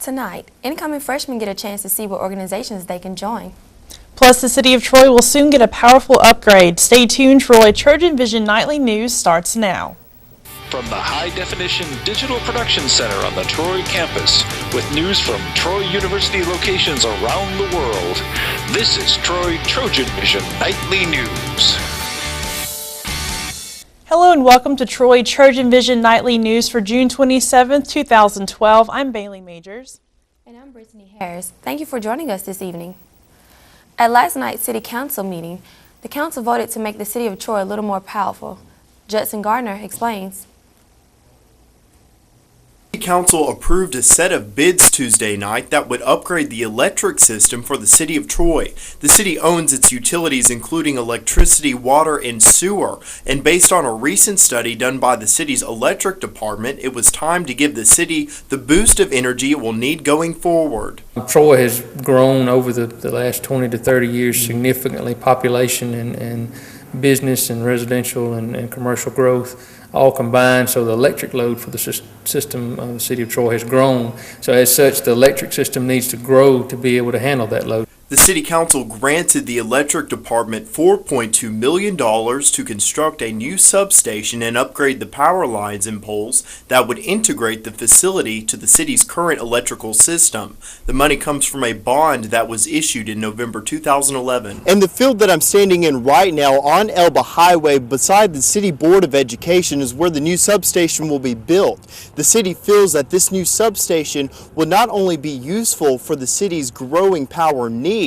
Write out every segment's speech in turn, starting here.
Tonight, incoming freshmen get a chance to see what organizations they can join. Plus, the City of Troy will soon get a powerful upgrade. Stay tuned, Troy. TrojanVision Nightly News starts now. From the high-definition digital production center on the Troy campus, with news from Troy University locations around the world, this is Troy TrojanVision Nightly News. Hello and welcome to Troy TrojanVision Nightly News for June 27th, 2012. I'm Bailey Majors. And I'm Brittany Harris. Thank you for joining us this evening. At last night's City Council meeting, the Council voted to make the City of Troy a little more powerful. Judson Gardner explains. The Council approved a set of bids Tuesday night that would upgrade the electric system for the City of Troy. The city owns its utilities including electricity, water, and sewer, and based on a recent study done by the city's electric department, it was time to give the city the boost of energy it will need going forward. Troy has grown over the last 20 to 30 years significantly, population and business and residential and commercial growth all combined, so the electric load for the system of the City of Troy has grown. So as such, the electric system needs to grow to be able to handle that load. The City Council granted the electric department $4.2 million to construct a new substation and upgrade the power lines and poles that would integrate the facility to the city's current electrical system. The money comes from a bond that was issued in November 2011. And the field that I'm standing in right now on Elba Highway beside the City Board of Education is where the new substation will be built. The city feels that this new substation will not only be useful for the city's growing power needs,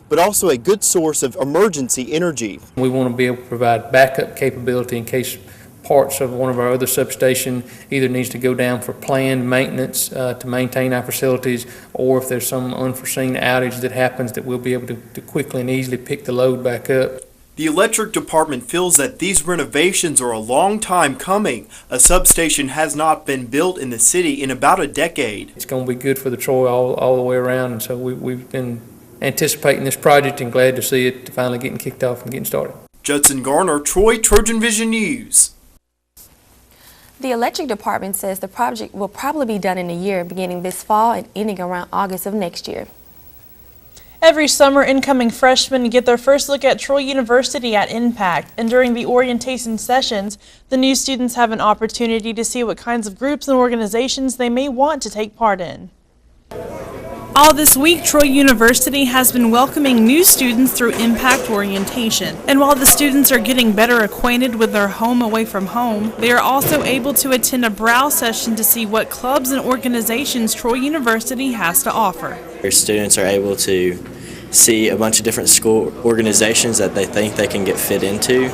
but also a good source of emergency energy. We want to be able to provide backup capability in case parts of one of our other substations either needs to go down for planned maintenance to maintain our facilities, or if there's some unforeseen outage that happens, that we'll be able to quickly and easily pick the load back up. The electric department feels that these renovations are a long time coming. A substation has not been built in the city in about a decade. It's going to be good for the Troy all the way around, and so we've been anticipating this project and glad to see it finally getting kicked off and getting started. Judson Garner, Troy TrojanVision News. The electric department says the project will probably be done in a year, beginning this fall and ending around August of next year. Every summer, incoming freshmen get their first look at Troy University at Impact, and during the orientation sessions, the new students have an opportunity to see what kinds of groups and organizations they may want to take part in. All this week, Troy University has been welcoming new students through Impact Orientation. And while the students are getting better acquainted with their home away from home, they are also able to attend a browse session to see what clubs and organizations Troy University has to offer. Your students are able to see a bunch of different school organizations that they think they can get fit into,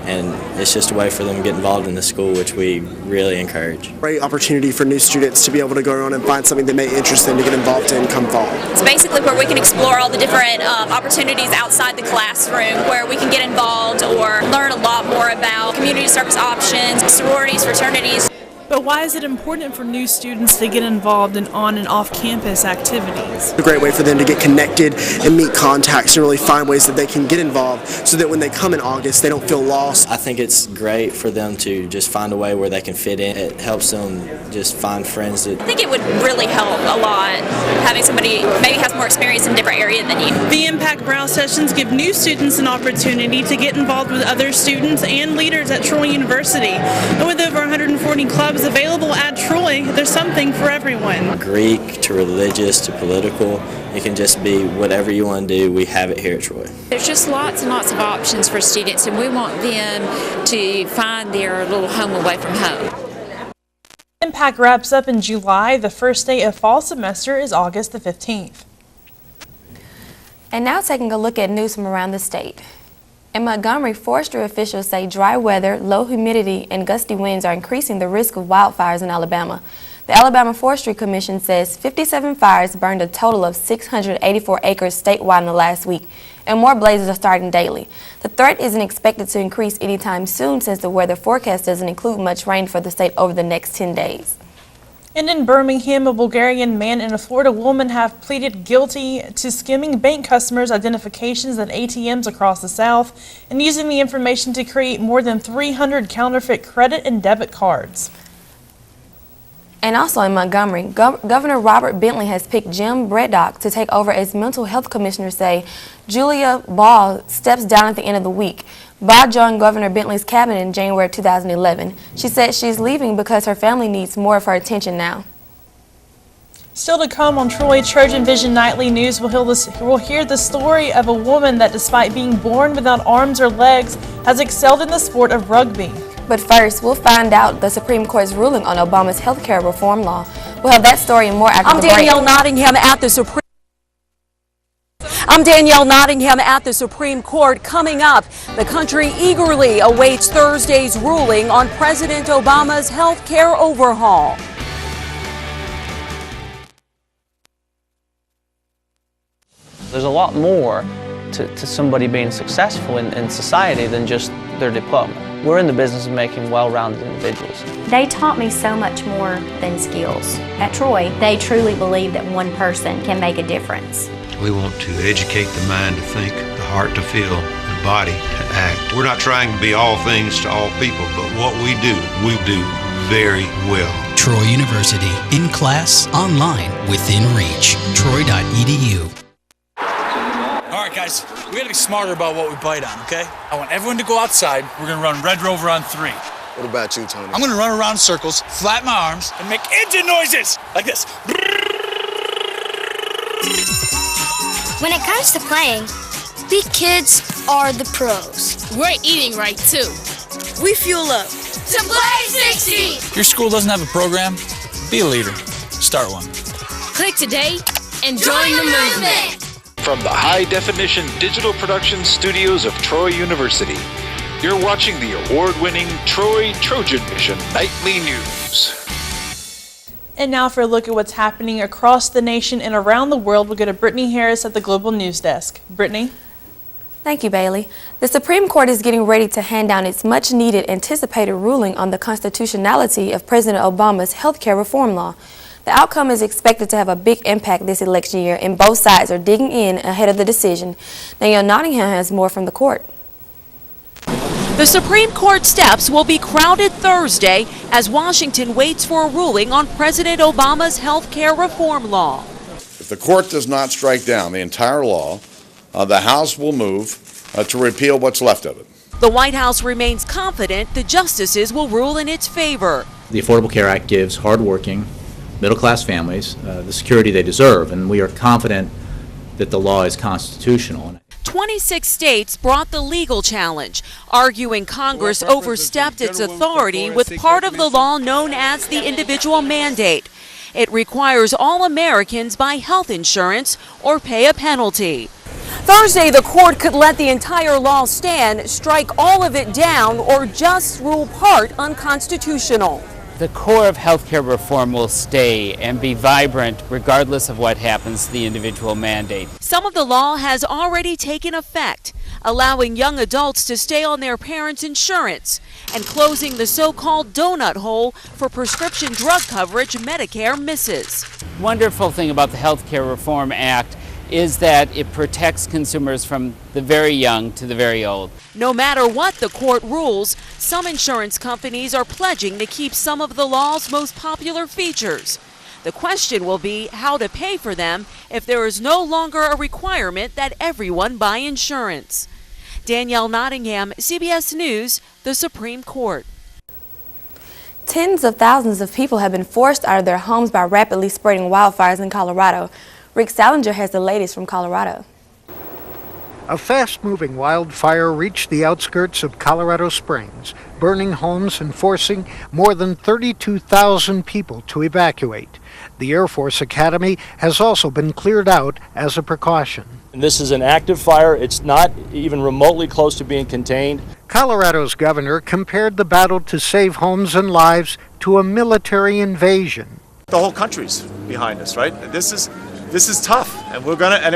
and it's just a way for them to get involved in the school, which we really encourage. Great opportunity for new students to be able to go around and find something that may interest them to get involved in come fall. It's basically where we can explore all the different opportunities outside the classroom, where we can get involved or learn a lot more about community service options, sororities, fraternities. But why is it important for new students to get involved in on and off campus activities? It's a great way for them to get connected and meet contacts and really find ways that they can get involved so that when they come in August they don't feel lost. I think it's great for them to just find a way where they can fit in. It helps them just find friends. I think it would really help a lot having somebody maybe has more experience in a different area than you. The Impact Browse sessions give new students an opportunity to get involved with other students and leaders at Troy University. And with over 140 clubs available at Troy, there's something for everyone. Greek to religious to political, it can just be whatever you want to do. We have it here at Troy. There's just lots and lots of options for students, and we want them to find their little home away from home. Impact wraps up in July. The first day of fall semester is August the 15th. And now taking a look at news from around the state. In Montgomery, forestry officials say dry weather, low humidity, and gusty winds are increasing the risk of wildfires in Alabama. The Alabama Forestry Commission says 57 fires burned a total of 684 acres statewide in the last week, and more blazes are starting daily. The threat isn't expected to increase anytime soon since the weather forecast doesn't include much rain for the state over the next 10 days. And in Birmingham, a Bulgarian man and a Florida woman have pleaded guilty to skimming bank customers' identifications at ATMs across the South and using the information to create more than 300 counterfeit credit and debit cards. And also in Montgomery, Governor Robert Bentley has picked Jim Braddock to take over as mental health commissioner. Julia Ball steps down at the end of the week. Ball joined Governor Bentley's cabinet in January 2011. She said she's leaving because her family needs more of her attention now. Still to come on Troy TrojanVision Nightly News, we'll hear the story of a woman that, despite being born without arms or legs, has excelled in the sport of rugby. But first, we'll find out the Supreme Court's ruling on Obama's health care reform law. We'll have that story and more after the break. I'm Danielle Nottingham at the Supreme Court. Coming up, the country eagerly awaits Thursday's ruling on President Obama's health care overhaul. There's a lot more to somebody being successful in society than just their diploma. We're in the business of making well-rounded individuals. They taught me so much more than skills. At Troy, they truly believe that one person can make a difference. We want to educate the mind to think, the heart to feel, the body to act. We're not trying to be all things to all people, but what we do very well. Troy University, in class, online, within reach. Troy.edu. All right, guys, we gotta be smarter about what we bite on, okay? I want everyone to go outside. We're gonna run Red Rover on 3. What about you, Tony? I'm gonna run around in circles, flap my arms, and make engine noises like this. When it comes to playing, big kids are the pros. We're eating right, too. We fuel up to play 60. If your school doesn't have a program, be a leader. Start one. Click today and join the movement. From the high-definition digital production studios of Troy University, you're watching the award-winning Troy TrojanVision Nightly News. And now for a look at what's happening across the nation and around the world, we'll go to Brittany Harris at the Global News Desk. Brittany? Thank you, Bailey. The Supreme Court is getting ready to hand down its much-needed anticipated ruling on the constitutionality of President Obama's health care reform law. The outcome is expected to have a big impact this election year, and both sides are digging in ahead of the decision. Danielle Nottingham has more from the court. The Supreme Court steps will be crowded Thursday as Washington waits for a ruling on President Obama's health care reform law. If the court does not strike down the entire law, the House will move to repeal what's left of it. The White House remains confident the justices will rule in its favor. The Affordable Care Act gives hardworking, middle-class families the security they deserve, and we are confident that the law is constitutional. 26 states brought the legal challenge, arguing Congress overstepped its authority with part of the law known as the individual mandate. It requires all Americans buy health insurance or pay a penalty. Thursday, the court could let the entire law stand, strike all of it down, or just rule part unconstitutional. The core of healthcare reform will stay and be vibrant regardless of what happens to the individual mandate. Some of the law has already taken effect, allowing young adults to stay on their parents' insurance and closing the so-called donut hole for prescription drug coverage Medicare misses. Wonderful thing about the Healthcare Reform Act is that it protects consumers from the very young to the very old. No matter what the court rules, some insurance companies are pledging to keep some of the law's most popular features. The question will be how to pay for them if there is no longer a requirement that everyone buy insurance. Danielle Nottingham, CBS News, the Supreme Court. Tens of thousands of people have been forced out of their homes by rapidly spreading wildfires in Colorado. Rick Salinger has the latest from Colorado. A fast-moving wildfire reached the outskirts of Colorado Springs, burning homes and forcing more than 32,000 people to evacuate. The Air Force Academy has also been cleared out as a precaution. And this is an active fire. It's not even remotely close to being contained. Colorado's governor compared the battle to save homes and lives to a military invasion. The whole country's behind us, right? This is tough, and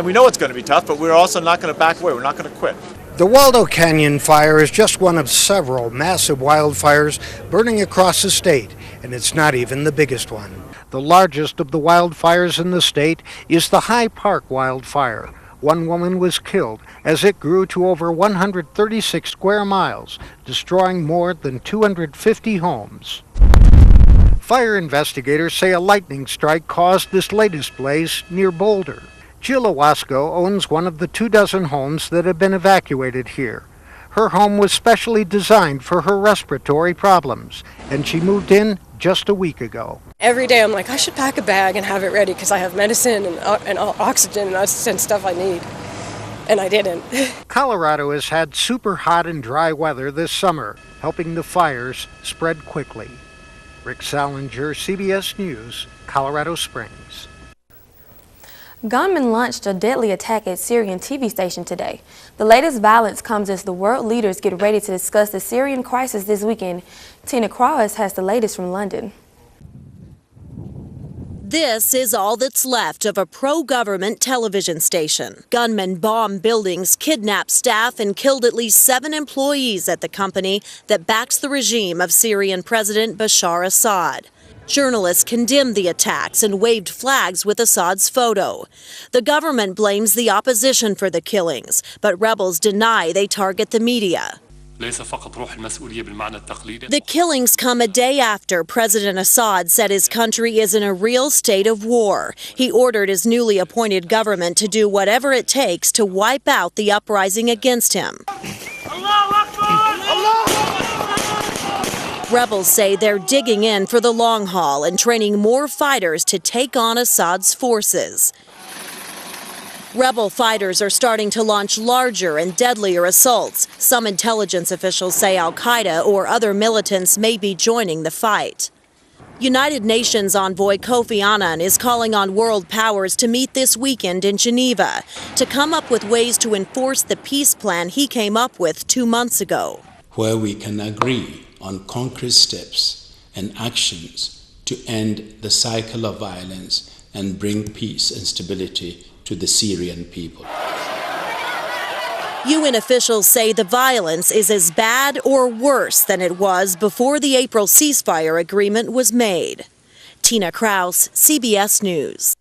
we know it's going to be tough, but we're also not going to back away. We're not going to quit. The Waldo Canyon fire is just one of several massive wildfires burning across the state, and it's not even the biggest one. The largest of the wildfires in the state is the High Park wildfire. One woman was killed as it grew to over 136 square miles, destroying more than 250 homes. Fire investigators say a lightning strike caused this latest blaze near Boulder. Jill Owasco owns one of the 24 homes that have been evacuated here. Her home was specially designed for her respiratory problems, and she moved in just a week ago. Every day I'm like, I should pack a bag and have it ready because I have medicine and oxygen and stuff I need. And I didn't. Colorado has had super hot and dry weather this summer, helping the fires spread quickly. Rick Salinger, CBS News, Colorado Springs. Gunmen launched a deadly attack at Syrian TV station today. The latest violence comes as the world leaders get ready to discuss the Syrian crisis this weekend. Tina Krause has the latest from London. This is all that's left of a pro-government television station. Gunmen bombed buildings, kidnapped staff, and killed at least 7 employees at the company that backs the regime of Syrian President Bashar Assad. Journalists condemned the attacks and waved flags with Assad's photo. The government blames the opposition for the killings, but rebels deny they target the media. The killings come a day after President Assad said his country is in a real state of war. He ordered his newly appointed government to do whatever it takes to wipe out the uprising against him. Rebels say they're digging in for the long haul and training more fighters to take on Assad's forces. Rebel fighters are starting to launch larger and deadlier assaults. Some intelligence officials say al-Qaeda or other militants may be joining the fight. United Nations envoy Kofi Annan is calling on world powers to meet this weekend in Geneva to come up with ways to enforce the peace plan he came up with 2 months ago. Where we can agree on concrete steps and actions to end the cycle of violence and bring peace and stability to the Syrian people. UN officials say the violence is as bad or worse than it was before the April ceasefire agreement was made. Tina Krause, CBS News.